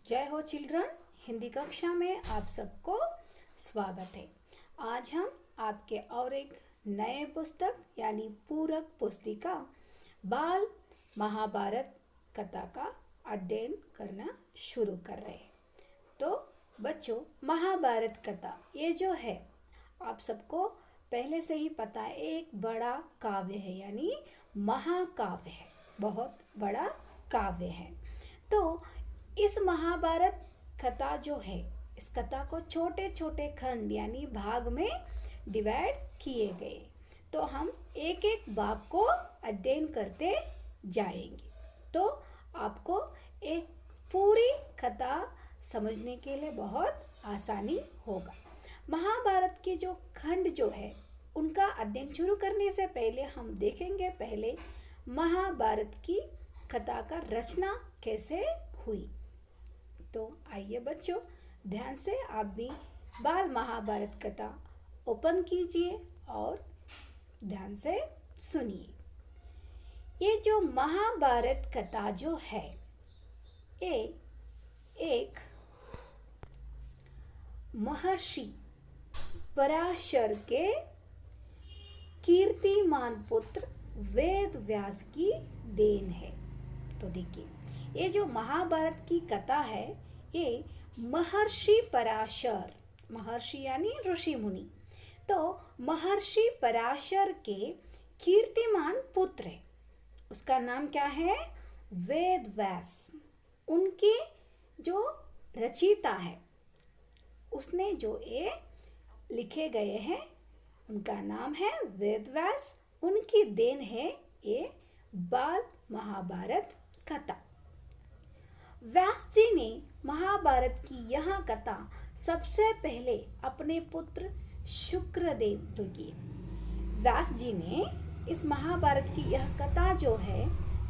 जय हो चिल्ड्रन। हिंदी कक्षा में आप सबको स्वागत है। आज हम आपके और एक नए पुस्तक यानी पूरक पुस्तिका बाल महाभारत कथा का अध्ययन करना शुरू कर रहे हैं। तो बच्चों, महाभारत कथा ये जो है आप सबको पहले से ही पता है, एक बड़ा काव्य है यानी महाकाव्य है, बहुत बड़ा काव्य है। तो इस महाभारत कथा जो है, इस कथा को छोटे छोटे खंड यानी भाग में डिवाइड किए गए। तो हम एक एक भाग को अध्ययन करते जाएंगे, तो आपको एक पूरी कथा समझने के लिए बहुत आसानी होगा। महाभारत के जो खंड जो है उनका अध्ययन शुरू करने से पहले हम देखेंगे पहले महाभारत की कथा का रचना कैसे हुई। तो आइए बच्चों, ध्यान से आप भी बाल महाभारत कथा ओपन कीजिए और ध्यान से सुनिए। ये जो महाभारत कथा जो है ये एक महर्षि पराशर के कीर्तिमान पुत्र वेद व्यास की देन है। तो देखिए, ये जो महाभारत की कथा है ये महर्षि पराशर, महर्षि यानी ऋषि मुनि, तो महर्षि पराशर के कीर्तिमान पुत्र है। उसका नाम क्या है? वेद व्यास। उनके जो रचयिता है, उसने जो ये लिखे गए हैं उनका नाम है वेद व्यास। उनकी देन है ये बाल महाभारत कथा। व्यास जी ने महाभारत की यह कथा सबसे पहले अपने पुत्र शुक्रदेव को की। व्यास जी ने इस महाभारत की यह कथा जो है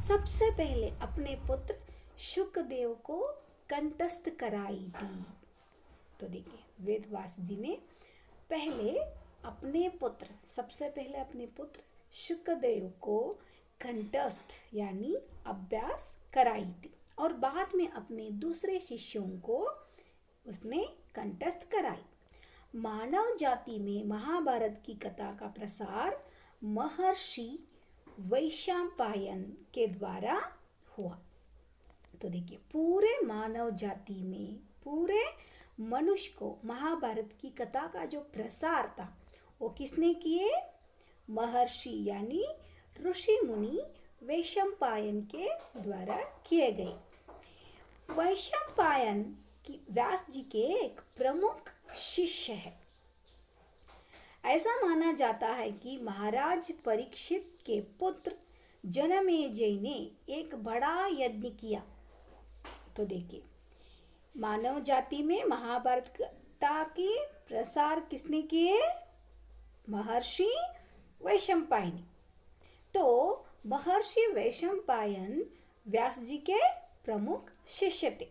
सबसे पहले अपने पुत्र शुक्रदेव को कंठस्थ कराई थी। तो देखिए, वेद व्यास जी ने सबसे पहले अपने पुत्र शुक्रदेव को कंठस्थ यानी अभ्यास कराई थी और बाद में अपने दूसरे शिष्यों को उसने कंठस्थ कराई। मानव जाति में महाभारत की कथा का प्रसार महर्षि वैशंपायन के द्वारा हुआ। तो देखिए, पूरे मानव जाति में पूरे मनुष्य को महाभारत की कथा का जो प्रसार था वो किसने किए? महर्षि यानी ऋषि मुनि वैशंपायन के द्वारा किए गए। वैशंपायन की व्यास जी के एक प्रमुख शिष्य है। ऐसा माना जाता है कि महाराज परीक्षित के पुत्र जनमेजय ने एक बड़ा यज्ञ किया। तो देखिए, मानव जाति में महाभारत कथा के प्रसार किसने किए? महर्षि वैशंपायन। तो महर्षि वैशंपायन व्यास जी के प्रमुख शिष्य थे।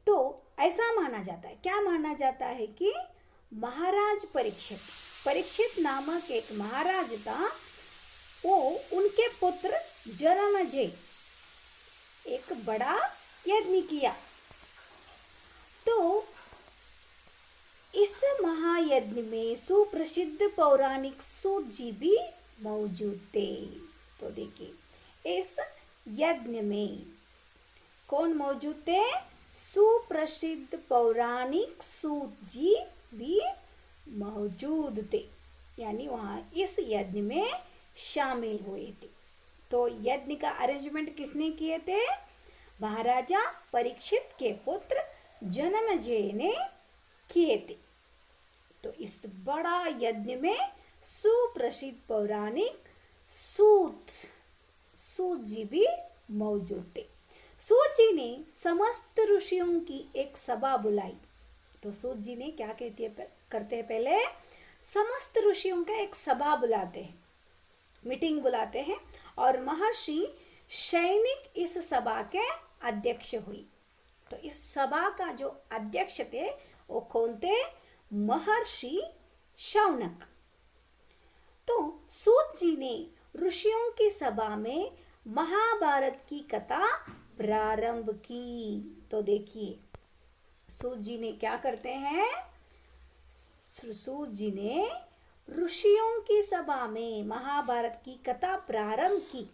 तो ऐसा माना जाता है, क्या माना जाता है कि महाराज परीक्षित नामक एक महाराज था, वो उनके पुत्र जनमेजय एक बड़ा यज्ञ किया। तो इस महायज्ञ में सुप्रसिद्ध पौराणिक सूत जी भी मौजूद थे। तो देखिए, इस यज्ञ में कौन मौजूद थे? सुप्रसिद्ध पौराणिक सूत जी भी मौजूद थे, यानी वहां इस यज्ञ में शामिल हुए थे। तो यज्ञ का अरेंजमेंट किसने किए थे? महाराजा परीक्षित के पुत्र जनमेजय ने किए थे। तो इस बड़ा यज्ञ में सुप्रसिद्ध पौराणिक सूत जी भी मौजूद थे। सूत जी ने समस्त ऋषियों की एक सभा बुलाई। तो सूत जी ने क्या करते हैं? पहले समस्त ऋषियों का एक सभा बुलाते हैं, मीटिंग बुलाते हैं, और महर्षि सैनिक इस सभा के अध्यक्ष हुई। तो इस सभा का जो अध्यक्ष थे वो कौन थे? महर्षि शौनक। तो सूत जी ने ऋषियों की सभा में महाभारत की कथा प्रारंभ की। तो देखिए सूत जी ने क्या करते हैं, सूत जी ने ऋषियों की सभा में महाभारत की कथा प्रारंभ की।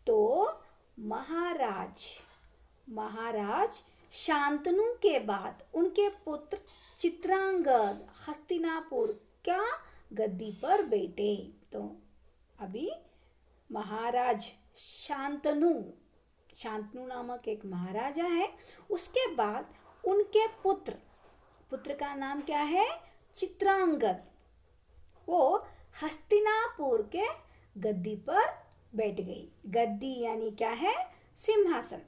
तो महाराज शांतनु के बाद उनके पुत्र चित्रांगद हस्तिनापुर का गद्दी पर बैठे। तो अभी महाराज शांतनु नामक एक महाराजा है, उसके बाद उनके पुत्र का नाम क्या है, चित्रांगद, वो हस्तिनापुर के गद्दी पर बैठ गई। गद्दी यानी क्या है, सिंहासन।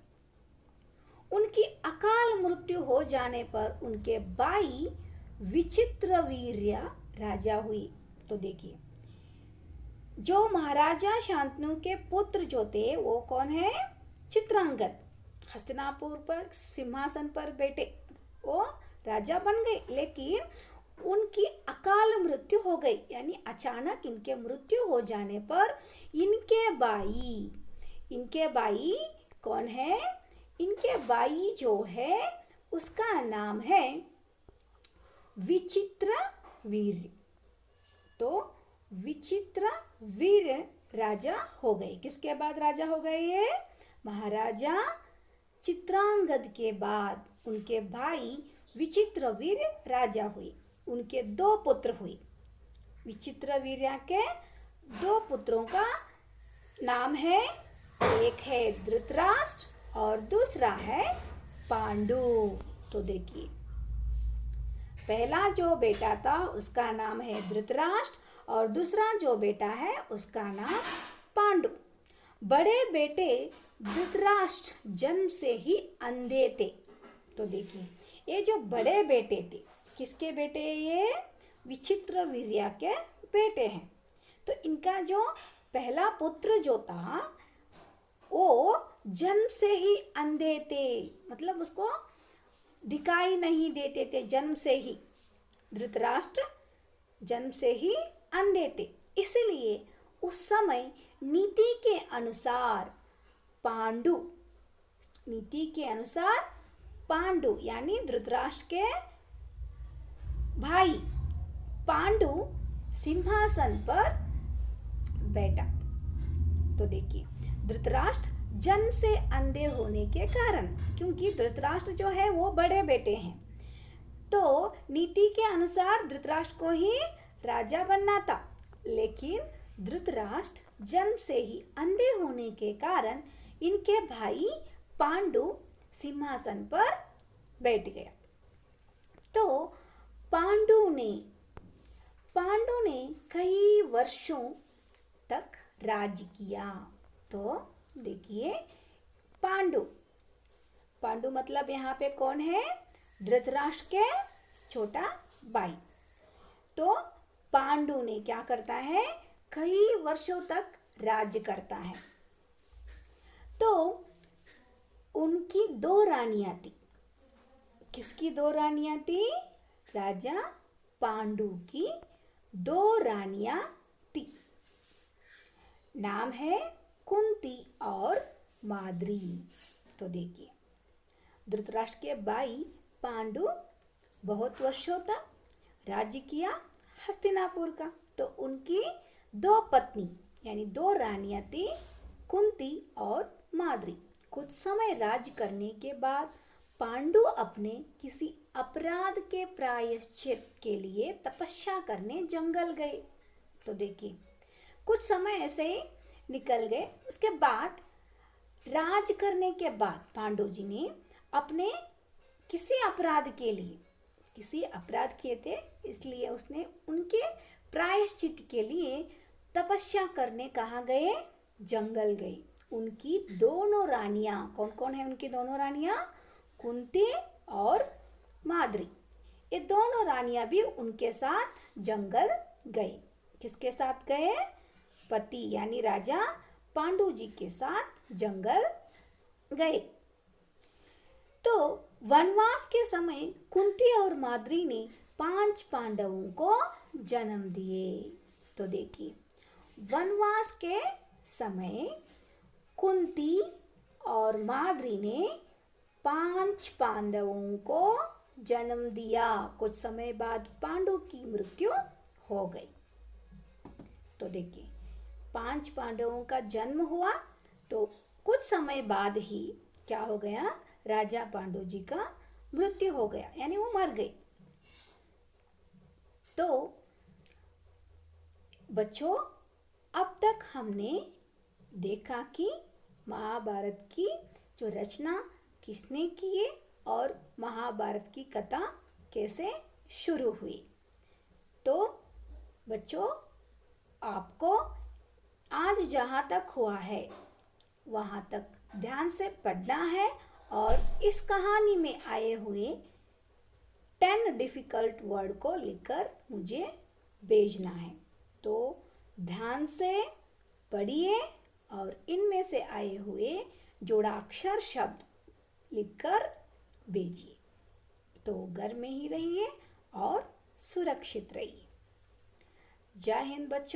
उनकी अकाल मृत्यु हो जाने पर उनके भाई विचित्रवीर्य राजा हुई। तो देखिए जो महाराजा शांतनु के पुत्र जो थे वो कौन है, चित्रांगद, हस्तिनापुर पर सिंहासन पर बैठे, वो राजा बन गए। लेकिन उनकी अकाल मृत्यु हो गई, यानी अचानक इनके मृत्यु हो जाने पर इनके भाई कौन है, इनके भाई जो है उसका नाम है विचित्रवीर्य। तो विचित्रवीर्य राजा हो गए। किसके बाद राजा हो गए ये, महाराजा चित्रांगद के बाद उनके भाई विचित्रवीर्य राजा हुए। उनके 2 पुत्र हुए। विचित्रवीर्य के 2 पुत्रों का नाम है, एक है धृतराष्ट्र और दूसरा है पांडु। तो देखिए पहला जो बेटा था उसका नाम है धृतराष्ट्र और दूसरा जो बेटा है उसका नाम पांडु। बड़े बेटे धृतराष्ट्र जन्म से ही अंधे थे। तो देखिए ये जो बड़े बेटे थे, किसके बेटे, ये विचित्रवीर्य के बेटे हैं। तो इनका जो पहला पुत्र जो था वो जन्म से ही अंधे थे, मतलब उसको दिखाई नहीं देते थे जन्म से ही। धृतराष्ट्र जन्म से ही अंधे थे, इसलिए उस समय नीति के अनुसार पांडु यानी धृतराष्ट्र के भाई पांडु सिंहासन पर बैठा। तो देखिए धृतराष्ट्र जन्म से अंधे होने के कारण, क्योंकि धृतराष्ट्र जो है वो बड़े बेटे हैं, तो नीति के अनुसार धृतराष्ट्र को ही राजा बनना था। लेकिन धृतराष्ट्र जन्म से ही अंधे होने के कारण इनके भाई पांडु सिंहासन पर बैठ गया। तो पांडु ने कई वर्षों तक राज किया। तो देखिए पांडु मतलब यहाँ पे कौन है, धृतराष्ट्र के छोटा भाई। तो पांडु ने क्या करता है, कई वर्षों तक राज्य करता है। तो उनकी 2 रानियां थी। किसकी 2 रानियां थी, राजा पांडु की 2 रानियां थी। नाम है कुंती और माद्री। तो देखिए धृतराष्ट्र के भाई पांडु बहुत वर्षों तक राज्य किया हस्तिनापुर का। तो उनकी 2 पत्नी यानी 2 रानियां थी, कुंती और माद्री। कुछ समय राज करने के बाद पांडु अपने किसी अपराध के प्रायश्चित के लिए तपस्या करने जंगल गए। तो देखिए कुछ समय ऐसे ही निकल गए। उसके बाद राज करने के बाद पांडु जी ने अपने किसी अपराध किए थे, इसलिए उसने उनके प्रायश्चित के लिए तपस्या करने कहाँ गए, जंगल गए। उनकी दोनों रानियां, कौन कौन है उनकी दोनों रानियां, कुंती और माद्री, ये दोनों रानियां भी उनके साथ जंगल गए। किसके साथ गए, पति यानी राजा पांडु जी के साथ जंगल गए। तो वनवास के समय कुंती और माद्री ने 5 पांडवों को जन्म दिए। तो देखिए वनवास के समय कुंती और माद्री ने 5 पांडवों को जन्म दिया। कुछ समय बाद पांडु की मृत्यु हो गई। तो देखिए 5 पांडवों का जन्म हुआ तो कुछ समय बाद ही क्या हो गया, राजा पांडु जी का मृत्यु हो गया, यानी वो मर गए। तो बच्चों अब तक हमने देखा कि महाभारत की जो रचना किसने की है और महाभारत की कथा कैसे शुरू हुई। तो बच्चों आपको आज जहाँ तक हुआ है वहाँ तक ध्यान से पढ़ना है और इस कहानी में आए हुए 10 डिफिकल्ट वर्ड को लिखकर मुझे भेजना है। तो ध्यान से पढ़िए और इनमें से आए हुए जोड़ाक्षर शब्द लिखकर भेजिए। तो घर में ही रहिए और सुरक्षित रहिए। जय हिंद बच्चों।